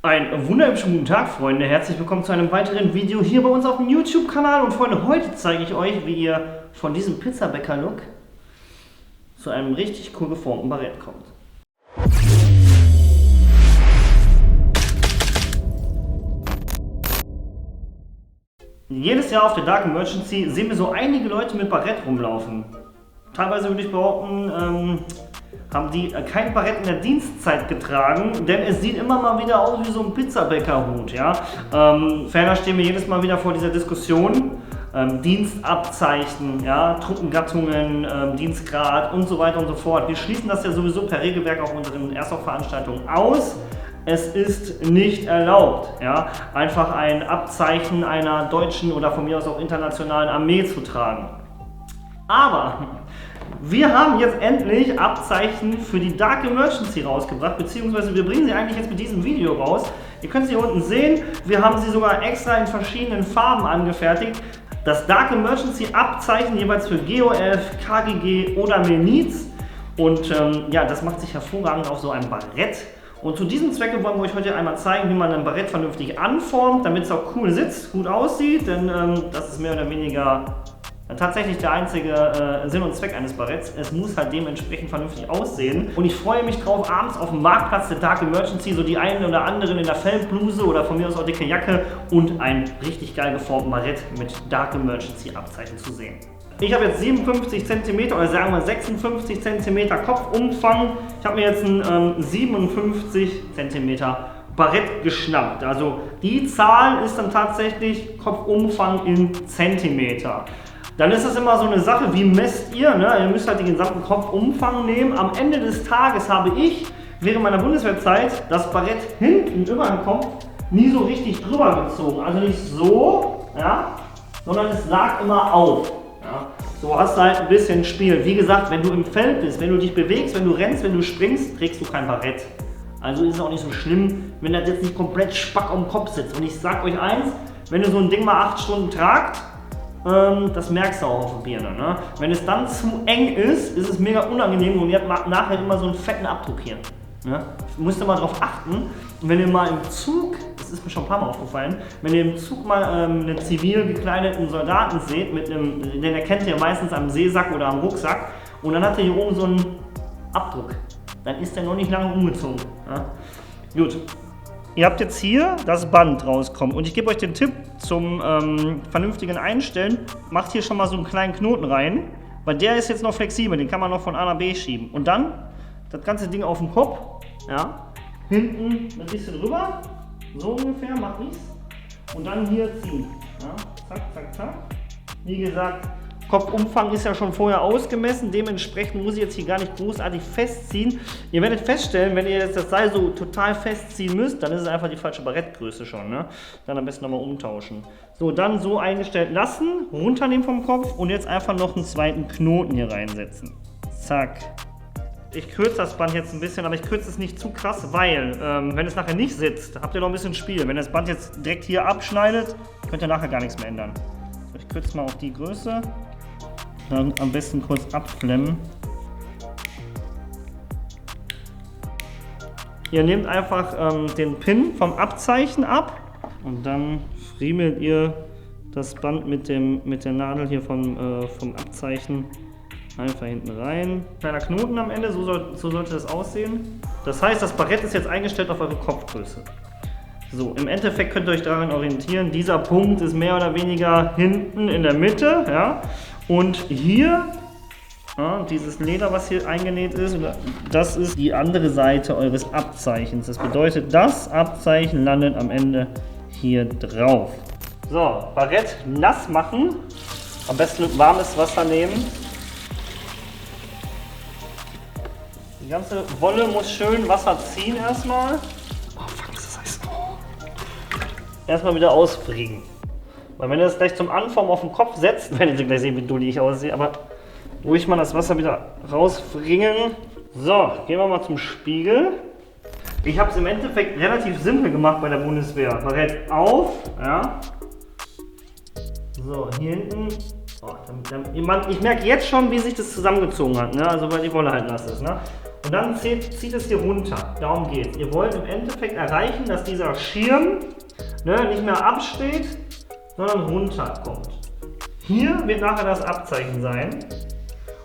Einen wunderschönen guten Tag, Freunde. Herzlich willkommen zu einem weiteren Video hier bei uns auf dem YouTube-Kanal. Und Freunde, heute zeige ich euch, wie ihr von diesem Pizzabäcker-Look zu einem richtig cool geformten Barett kommt. Jedes Jahr auf der Dark Emergency sehen wir so einige Leute mit Barett rumlaufen. Teilweise würde ich behaupten, haben die kein Barett in der Dienstzeit getragen, denn es sieht immer mal wieder aus wie so ein Pizzabäckerhut. Ja? Ferner stehen wir jedes Mal wieder vor dieser Diskussion. Dienstabzeichen, ja, Truppengattungen, Dienstgrad und so weiter und so fort. Wir schließen das ja sowieso per Regelwerk auf unseren Erstaufveranstaltungen aus. Es ist nicht erlaubt, ja, einfach ein Abzeichen einer deutschen oder von mir aus auch internationalen Armee zu tragen. Aber wir haben jetzt endlich Abzeichen für die Dark Emergency rausgebracht, beziehungsweise wir bringen sie eigentlich jetzt mit diesem Video raus. Ihr könnt sie hier unten sehen, wir haben sie sogar extra in verschiedenen Farben angefertigt. Das Dark Emergency Abzeichen jeweils für GOF, KGG oder Miliz. Und ja, das macht sich hervorragend auf so einem Barett. Und zu diesem Zwecke wollen wir euch heute einmal zeigen, wie man ein Barett vernünftig anformt, damit es auch cool sitzt, gut aussieht, denn das ist mehr oder weniger tatsächlich der einzige Sinn und Zweck eines Baretts. Es muss halt dementsprechend vernünftig aussehen. Und ich freue mich drauf, abends auf dem Marktplatz der Dark Emergency so die einen oder anderen in der Feldbluse oder von mir aus auch dicke Jacke und ein richtig geil geformten Barett mit Dark Emergency Abzeichen zu sehen. Ich habe jetzt 57 cm oder sagen wir 56 cm Kopfumfang. Ich habe mir jetzt ein 57 cm Barett geschnappt. Also die Zahl ist dann tatsächlich Kopfumfang in Zentimeter. Dann ist das immer so eine Sache, wie messt ihr? Ne? Ihr müsst halt den gesamten Kopfumfang nehmen. Am Ende des Tages habe ich während meiner Bundeswehrzeit das Barett hinten über den Kopf nie so richtig drüber gezogen. Also nicht so, ja, sondern es lag immer auf. Ja? So hast du halt ein bisschen Spiel. Wie gesagt, wenn du im Feld bist, wenn du dich bewegst, wenn du rennst, wenn du springst, trägst du kein Barett. Also ist es auch nicht so schlimm, wenn das jetzt nicht komplett spack am Kopf sitzt. Und ich sag euch eins, wenn ihr so ein Ding mal 8 Stunden tragt, das merkst du auch auf der Birne. Ne? Wenn es dann zu eng ist, ist es mega unangenehm und ihr habt nachher immer so einen fetten Abdruck hier. Ne? Müsst ihr mal drauf achten. Und wenn ihr mal im Zug, das ist mir schon ein paar Mal aufgefallen, wenn ihr im Zug mal einen zivil gekleideten Soldaten seht, den erkennt ihr meistens am Seesack oder am Rucksack, und dann hat er hier oben so einen Abdruck. Dann ist der noch nicht lange umgezogen. Ne? Gut. Ihr habt jetzt hier das Band rauskommen und ich gebe euch den Tipp zum vernünftigen Einstellen. Macht hier schon mal so einen kleinen Knoten rein, weil der ist jetzt noch flexibel, den kann man noch von A nach B schieben. Und dann das ganze Ding auf den Kopf, ja, hinten ein bisschen rüber, so ungefähr mache ich's. Und dann hier ziehen. Ja, zack, zack, zack. Wie gesagt, Kopfumfang ist ja schon vorher ausgemessen, dementsprechend muss ich jetzt hier gar nicht großartig festziehen. Ihr werdet feststellen, wenn ihr jetzt das Seil so total festziehen müsst, dann ist es einfach die falsche Barettgröße schon. Ne? Dann am besten nochmal umtauschen. So, dann so eingestellt lassen, runternehmen vom Kopf und jetzt einfach noch einen zweiten Knoten hier reinsetzen. Zack. Ich kürze das Band jetzt ein bisschen, aber ich kürze es nicht zu krass, weil, wenn es nachher nicht sitzt, habt ihr noch ein bisschen Spiel. Wenn das Band jetzt direkt hier abschneidet, könnt ihr nachher gar nichts mehr ändern. So, ich kürze mal auf die Größe. Dann am besten kurz abklemmen. Ihr nehmt einfach den Pin vom Abzeichen ab und dann friemelt ihr das Band mit der Nadel hier vom Abzeichen einfach hinten rein. Kleiner Knoten am Ende, so sollte das aussehen. Das heißt, das Barett ist jetzt eingestellt auf eure Kopfgröße. So, im Endeffekt könnt ihr euch daran orientieren. Dieser Punkt ist mehr oder weniger hinten in der Mitte, ja. Und hier, ja, dieses Leder, was hier eingenäht ist, das ist die andere Seite eures Abzeichens. Das bedeutet, das Abzeichen landet am Ende hier drauf. So, Barett nass machen. Am besten mit warmes Wasser nehmen. Die ganze Wolle muss schön Wasser ziehen erstmal. Oh fuck, ist das heiß. Erstmal wieder ausbringen. Weil wenn ihr das gleich zum Anformen auf den Kopf setzt, werdet ihr gleich sehen, wie dulli ich aussehe, aber ruhig mal das Wasser wieder rausbringen. So, gehen wir mal zum Spiegel. Ich habe es im Endeffekt relativ simpel gemacht bei der Bundeswehr. Barett auf, ja. So, hier hinten. Oh, ich merke jetzt schon, wie sich das zusammengezogen hat, ne? Also weil die Wolle halt nass ist. Ne? Und dann zieht es hier runter. Darum geht es. Ihr wollt im Endeffekt erreichen, dass dieser Schirm nicht mehr absteht, sondern runterkommt. Hier wird nachher das Abzeichen sein.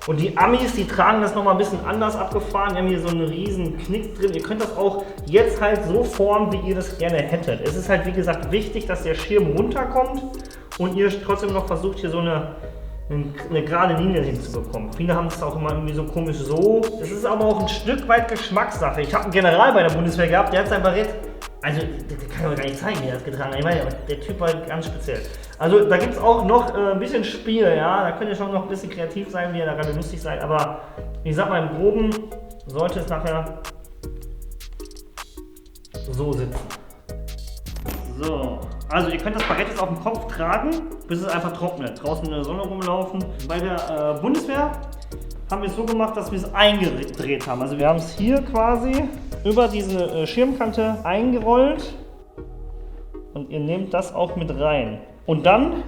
Und die Amis, die tragen das nochmal ein bisschen anders abgefahren. Die haben hier so einen riesen Knick drin. Ihr könnt das auch jetzt halt so formen, wie ihr das gerne hättet. Es ist halt, wie gesagt, wichtig, dass der Schirm runterkommt und ihr trotzdem noch versucht, hier so eine gerade Linie hinzubekommen. Viele haben es auch immer irgendwie so komisch so. Es ist aber auch ein Stück weit Geschmackssache. Ich habe einen General bei der Bundeswehr gehabt, der hat sein Barett, also der kann ich gar nicht zeigen, wie er das getragen hat. Ich meine, der Typ war ganz speziell. Also da gibt es auch noch ein bisschen Spiel, ja. Da könnt ihr schon noch ein bisschen kreativ sein, wie ihr da gerade lustig seid. Aber ich sag mal, im Groben sollte es nachher so sitzen. So, also ihr könnt das Barett jetzt auf dem Kopf tragen, bis es einfach trocknet. Draußen in der Sonne rumlaufen. Bei der Bundeswehr haben wir es so gemacht, dass wir es eingedreht haben. Also wir haben es hier quasi über diese Schirmkante eingerollt und ihr nehmt das auch mit rein. Und dann,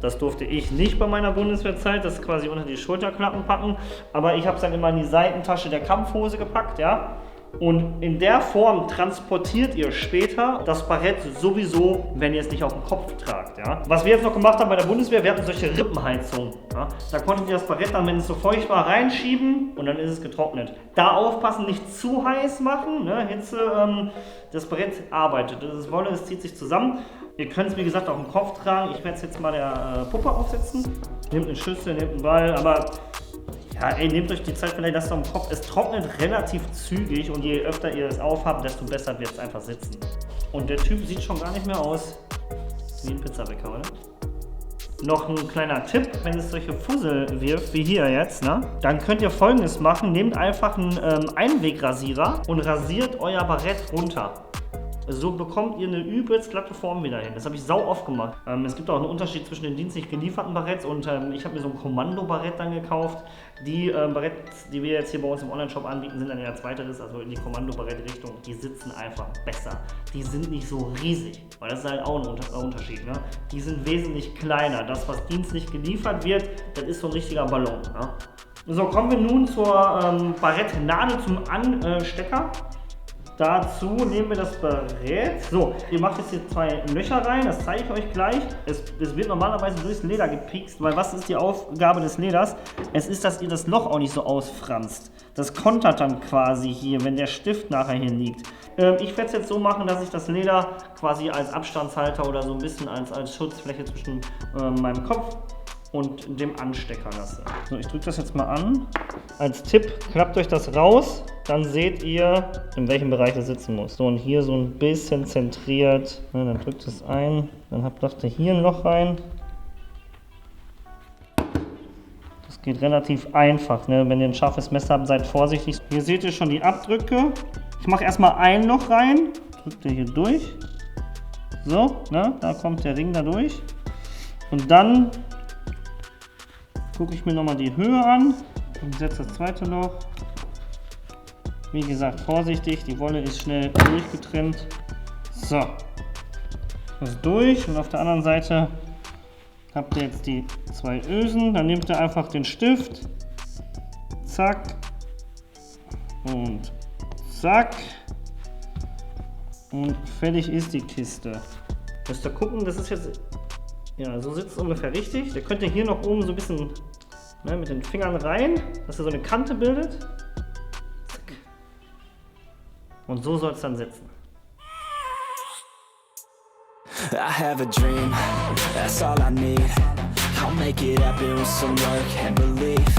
das durfte ich nicht bei meiner Bundeswehrzeit, das quasi unter die Schulterklappen packen, aber ich habe es dann immer in die Seitentasche der Kampfhose gepackt, ja. Und in der Form transportiert ihr später das Barett sowieso, wenn ihr es nicht auf dem Kopf tragt. Ja? Was wir jetzt noch gemacht haben bei der Bundeswehr, wir hatten solche Rippenheizungen. Ja? Da konntet ihr das Barett dann, wenn es so feucht war, reinschieben und dann ist es getrocknet. Da aufpassen, nicht zu heiß machen. Ne? Hitze, das Barett arbeitet. Das ist Wolle, es zieht sich zusammen. Ihr könnt es, wie gesagt, auf dem Kopf tragen. Ich werde es jetzt mal der Puppe aufsetzen. Nehmt eine Schüssel, nehmt einen Ball, aber ja, ey, nehmt euch die Zeit, vielleicht lasst es am Kopf. Es trocknet relativ zügig und je öfter ihr es aufhabt, desto besser wird es einfach sitzen. Und der Typ sieht schon gar nicht mehr aus wie ein Pizzabäcker, oder? Noch ein kleiner Tipp, wenn es solche Fussel wirft, wie hier jetzt, ne? Dann könnt ihr Folgendes machen. Nehmt einfach einen Einwegrasierer und rasiert euer Barett runter. So bekommt ihr eine übelst glatte Form wieder hin. Das habe ich sau oft gemacht. Es gibt auch einen Unterschied zwischen den dienstlich gelieferten Baretts und ich habe mir so ein Kommando-Barett dann gekauft. Die Baretts, die wir jetzt hier bei uns im Online-Shop anbieten, sind dann eher zweiteres, also in die Kommando-Barett-Richtung. Die sitzen einfach besser. Die sind nicht so riesig, weil das ist halt auch ein Unterschied. Ne? Die sind wesentlich kleiner. Das, was dienstlich geliefert wird, das ist so ein richtiger Ballon. Ne? So, kommen wir nun zur Barettnadel zum Anstecker. Dazu nehmen wir das Barett. So, ihr macht jetzt hier 2 Löcher rein, das zeige ich euch gleich. Es wird normalerweise durchs Leder gepiekst, weil was ist die Aufgabe des Leders? Es ist, dass ihr das Loch auch nicht so ausfranst. Das kontert dann quasi hier, wenn der Stift nachher hier liegt. Ich werde es jetzt so machen, dass ich das Leder quasi als Abstandshalter oder so ein bisschen als Schutzfläche zwischen meinem Kopf und dem Anstecker lasse. So, ich drücke das jetzt mal an. Als Tipp, klappt euch das raus, dann seht ihr, in welchem Bereich es sitzen muss. So, und hier so ein bisschen zentriert. Ja, dann drückt es ein, dann macht ihr hier ein Loch rein. Das geht relativ einfach, ne? Wenn ihr ein scharfes Messer habt, seid vorsichtig. Hier seht ihr schon die Abdrücke. Ich mache erstmal ein Loch rein, drückt ihr hier durch. So, ne? Da kommt der Ring da durch. Und dann gucke ich mir nochmal die Höhe an und setze das zweite Loch. Wie gesagt, vorsichtig, die Wolle ist schnell durchgetrennt. So, das ist durch und auf der anderen Seite habt ihr jetzt die 2 Ösen. Dann nehmt ihr einfach den Stift, zack und zack und fertig ist die Kiste. Müsst ihr gucken, das ist jetzt, ja, so sitzt es ungefähr richtig. Da könnt ihr hier noch oben so ein bisschen mit den Fingern rein, dass ihr so eine Kante bildet. Zack. Und so soll es dann sitzen. I have a dream, that's all I need. I'll make it happen with some work and belief.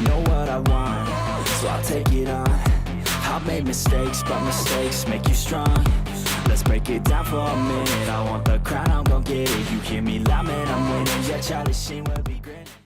Know what I want, so I'll take it on. I've made mistakes, but mistakes make you strong. Let's break it down for a minute. I want the crown, I'm gon' get it. You hear me loud, man, I'm winning. Yeah, Charlie Sheen will be